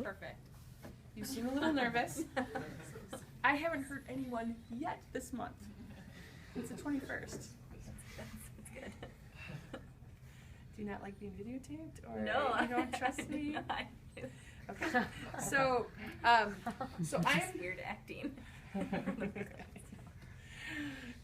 Perfect. You seem a little nervous. I haven't hurt anyone yet this month. It's the 21st. That's good. Do you not like being videotaped, or No, you don't trust me? No, I do. Okay. So I'm weird acting.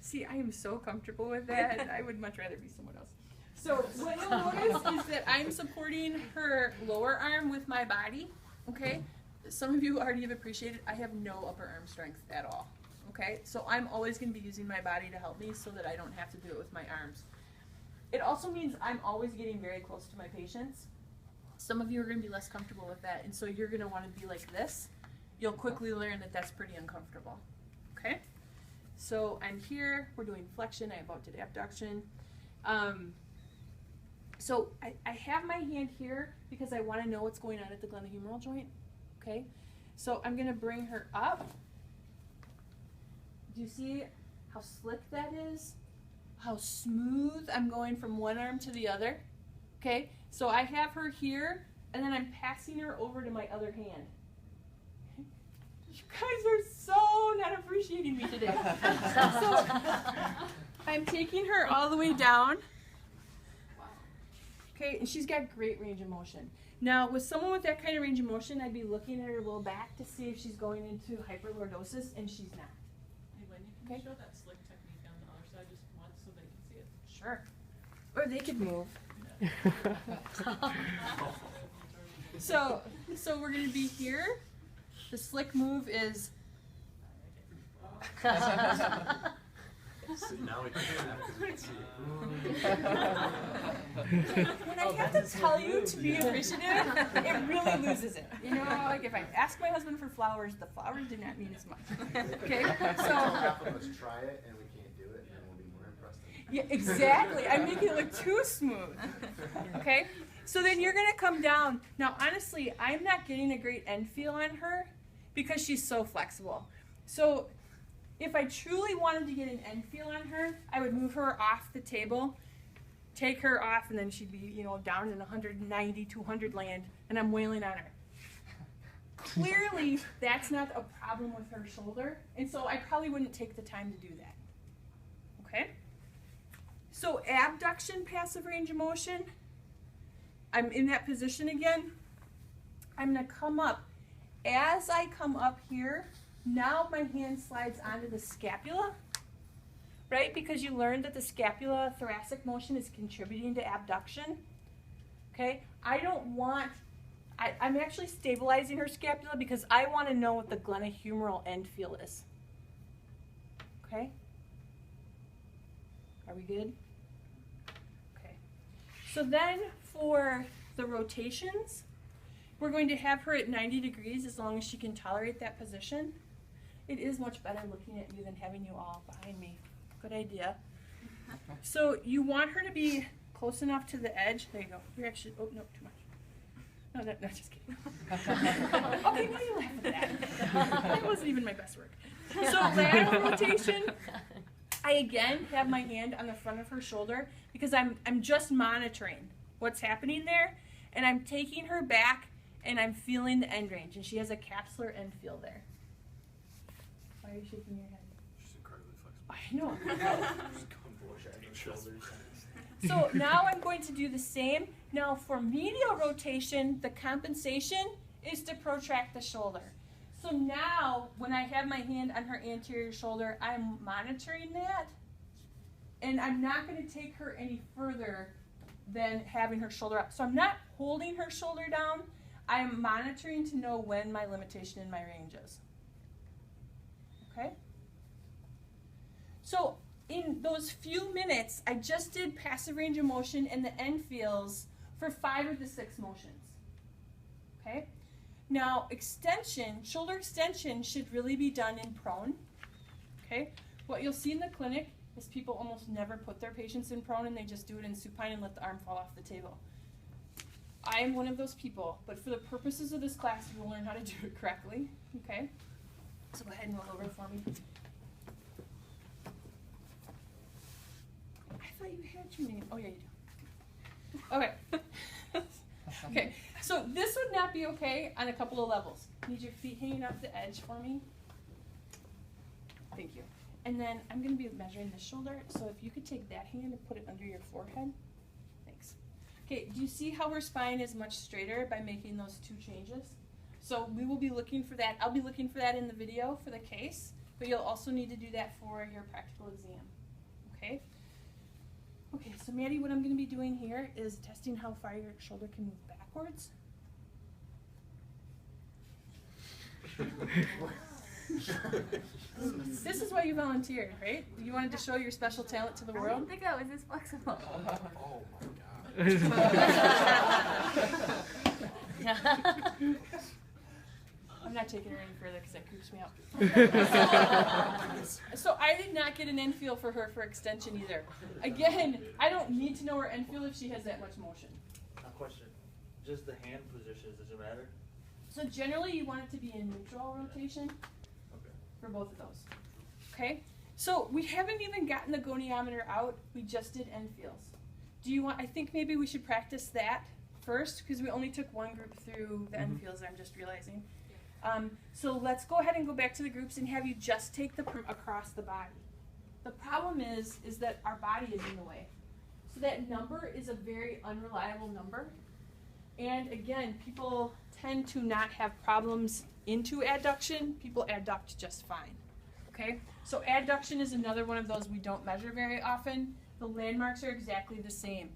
See, I am so comfortable with that. I would much rather be someone else. So what you'll notice is that I'm supporting her lower arm with my body. Okay. Some of you already have appreciated I have no upper arm strength at all. Okay. So I'm always going to be using my body to help me so that I don't have to do it with my arms. It also means I'm always getting very close to my patients. Some of you are going to be less comfortable with that, and so you're going to want to be like this. You'll quickly learn that that's pretty uncomfortable. Okay? So I'm here. We're doing flexion. I about did abduction. So I have my hand here because I want to know what's going on at the glenohumeral joint. Okay? So I'm going to bring her up. Do you see how slick that is? How smooth I'm going from one arm to the other? Okay? So I have her here, and then I'm passing her over to my other hand. You guys are so not appreciating me today. So I'm taking her all the way down. Okay, and she's got great range of motion. Now, with someone with that kind of range of motion, I'd be looking at her low back to see if she's going into hyperlordosis, and she's not. Hey, Wendy, can you show that slick technique on the other side just once so they can see it? Sure. Or they could move. So we're going to be here. The slick move is. Now we can see When I have to tell you to be appreciative, it really loses it. You know, like if I ask my husband for flowers, the flowers did not mean as much. Okay, so half of us try it and we can't do it, and then we'll be more impressed. yeah, exactly. I'm making it look too smooth. Okay, so then you're gonna come down. Now, honestly, I'm not getting a great end feel on her because she's so flexible. So if I truly wanted to get an end feel on her, I would move her off the table, take her off, and then she'd be, you know, down in 190, 200 land, and I'm wailing on her. Clearly, that's not a problem with her shoulder, and so I probably wouldn't take the time to do that. Okay? So abduction, passive range of motion, I'm in that position again. I'm going to come up. As I come up here, now my hand slides onto the scapula, right? Because you learned that the scapula thoracic motion is contributing to abduction. Okay? I'm actually stabilizing her scapula because I want to know what the glenohumeral end feel is. Okay? Are we good? Okay. So then for the rotations, we're going to have her at 90 degrees as long as she can tolerate that position. It is much better looking at you than having you all behind me. Good idea. So you want her to be close enough to the edge. There you go. You're actually, oh, no, too much. No, just kidding. Okay, why do you laugh at that? That wasn't even my best work. So lateral rotation, I again have my hand on the front of her shoulder because I'm just monitoring what's happening there, and I'm taking her back and I'm feeling the end range, and she has a capsular end feel there. Why are you shaking your head? She's incredibly flexible. I know. So now I'm going to do the same. Now for medial rotation, the compensation is to protract the shoulder. So now when I have my hand on her anterior shoulder, I'm monitoring that. And I'm not going to take her any further than having her shoulder up. So I'm not holding her shoulder down. I'm monitoring to know when my limitation in my range is. Okay? So in those few minutes, I just did passive range of motion and the end feels for 5 of the 6 motions. Okay? Now, extension, shoulder extension should really be done in prone. Okay? What you'll see in the clinic is people almost never put their patients in prone and they just do it in supine and let the arm fall off the table. I am one of those people, but for the purposes of this class, you will learn how to do it correctly. Okay? So go ahead and roll over for me. I thought you had your name. Oh, yeah, you do. Okay. Okay. So this would not be okay on a couple of levels. Need your feet hanging off the edge for me. Thank you. And then I'm going to be measuring the shoulder, so if you could take that hand and put it under your forehead. Thanks. Okay, do you see how her spine is much straighter by making those two changes? So we will be looking for that. I'll be looking for that in the video for the case, but you'll also need to do that for your practical exam. Okay? Okay, so Maddie, what I'm going to be doing here is testing how far your shoulder can move backwards. This is why you volunteered, right? You wanted to show your special talent to the I world? didn't think I was this flexible. Oh my god. I'm not taking her any further because that creeps me out. So I did not get an end feel for her for extension either. Again, I don't need to know her end feel if she has that much motion. A question. Just the hand positions, does it matter? So generally you want it to be in neutral rotation Okay. for both of those. Okay? So we haven't even gotten the goniometer out. We just did end feels. Do you want, I think maybe we should practice that first because we only took one group through the end feels, I'm just realizing. So let's go ahead and go back to the groups and have you just take the across the body. The problem is that our body is in the way. So that number is a very unreliable number. And again, people tend to not have problems into adduction. People adduct just fine. Okay? So adduction is another one of those we don't measure very often. The landmarks are exactly the same.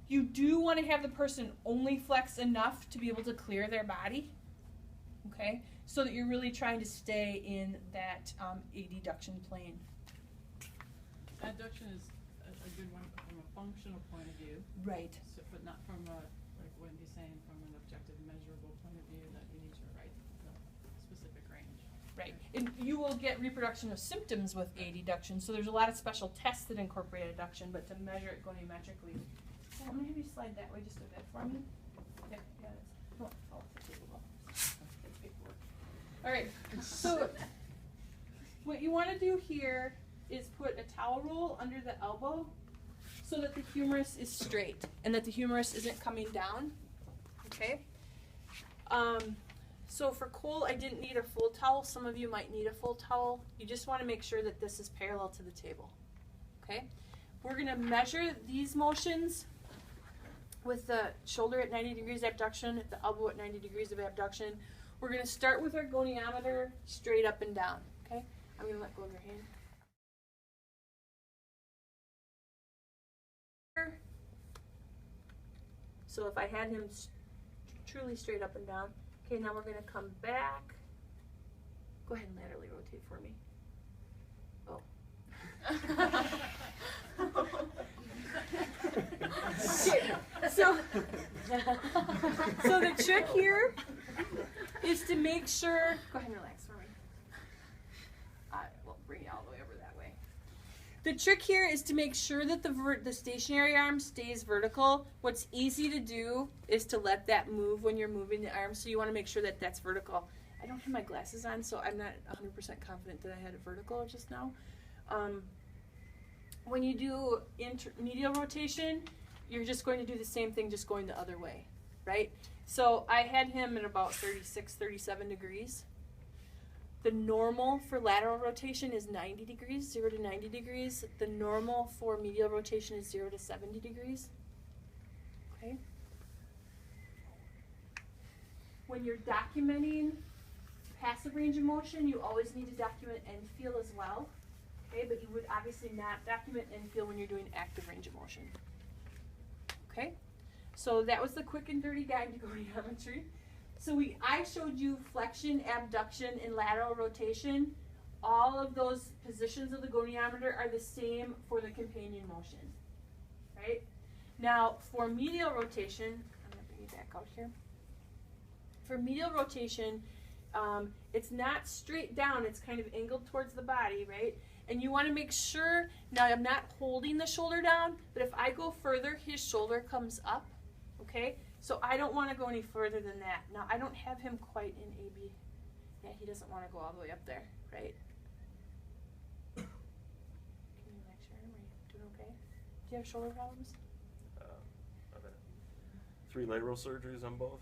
You do want to have the person only flex enough to be able to clear their body. Okay, so that you're really trying to stay in that adduction plane. Adduction is a good one from a functional point of view. Right. So, but not from a, like Wendy's saying, from an objective measurable point of view that you need to write the specific range. Right. And you will get reproduction of symptoms with adduction, so there's a lot of special tests that incorporate adduction, but to measure it goniometrically. So I'm going to have you slide that way just a bit for me. Yeah, yeah, that's, oh, fall off the table. That's paperwork. All right, so what you want to do here is put a towel roll under the elbow so that the humerus is straight and that the humerus isn't coming down, okay? So for Cole, I didn't need a full towel. Some of you might need a full towel. You just want to make sure that this is parallel to the table, okay? We're going to measure these motions with the shoulder at 90 degrees abduction, the elbow at 90 degrees of abduction. We're going to start with our goniometer straight up and down, okay? I'm going to let go of your hand. So if I had him truly straight up and down. Okay, now we're going to come back. Go ahead and laterally rotate for me. Oh. So the trick here is to make sure, go ahead and relax for me. I will bring you all the way over that way. The trick here is to make sure that the stationary arm stays vertical. What's easy to do is to let that move when you're moving the arm, so you want to make sure that that's vertical. I don't have my glasses on, so I'm not 100% confident that I had it vertical just now. When you do medial rotation, you're just going to do the same thing, just going the other way, right? So I had him at about 36, 37 degrees. The normal for lateral rotation is 90 degrees, 0 to 90 degrees. The normal for medial rotation is 0 to 70 degrees. Okay? When you're documenting passive range of motion, you always need to document end feel as well. Okay, but you would obviously not document end feel when you're doing active range of motion. Okay? So that was the quick and dirty guide to goniometry. So I showed you flexion, abduction, and lateral rotation. All of those positions of the goniometer are the same for the companion motion, right? Now, for medial rotation, I'm going to bring you back out here. For medial rotation, it's not straight down, it's kind of angled towards the body, right? And you want to make sure, now I'm not holding the shoulder down, but if I go further, his shoulder comes up, okay? So I don't want to go any further than that. Now, I don't have him quite in AB. Yeah, he doesn't want to go all the way up there, right? Can you lecture him? Are you doing okay? Do you have shoulder problems? I've had 3 lateral surgeries on both.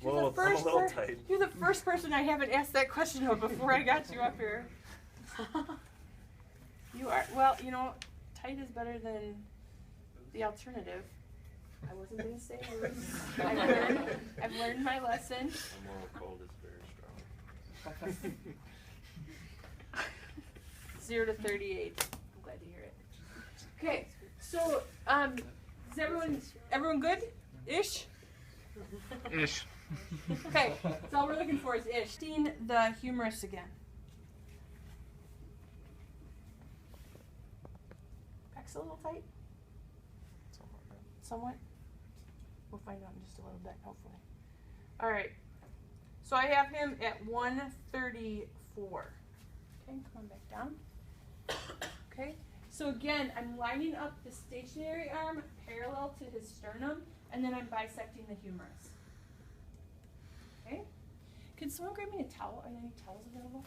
Whoa, I'm a little tight. You're the first person I haven't asked that question of before I got you up here. You are, well, you know, tight is better than the alternative. I wasn't going to say words. I've learned my lesson. I'm a little cold, it's very strong. 0 to 38. I'm glad to hear it. Okay, so is everyone good? Ish? Ish. Okay, so all we're looking for is ish. Seeing the humerus again. Back's a little tight? Somewhat? We'll find out in just a little bit, hopefully. All right, so I have him at 134. Okay, come on back down. Okay, so again, I'm lining up the stationary arm parallel to his sternum, and then I'm bisecting the humerus. Okay, can someone grab me a towel? Are there any towels available?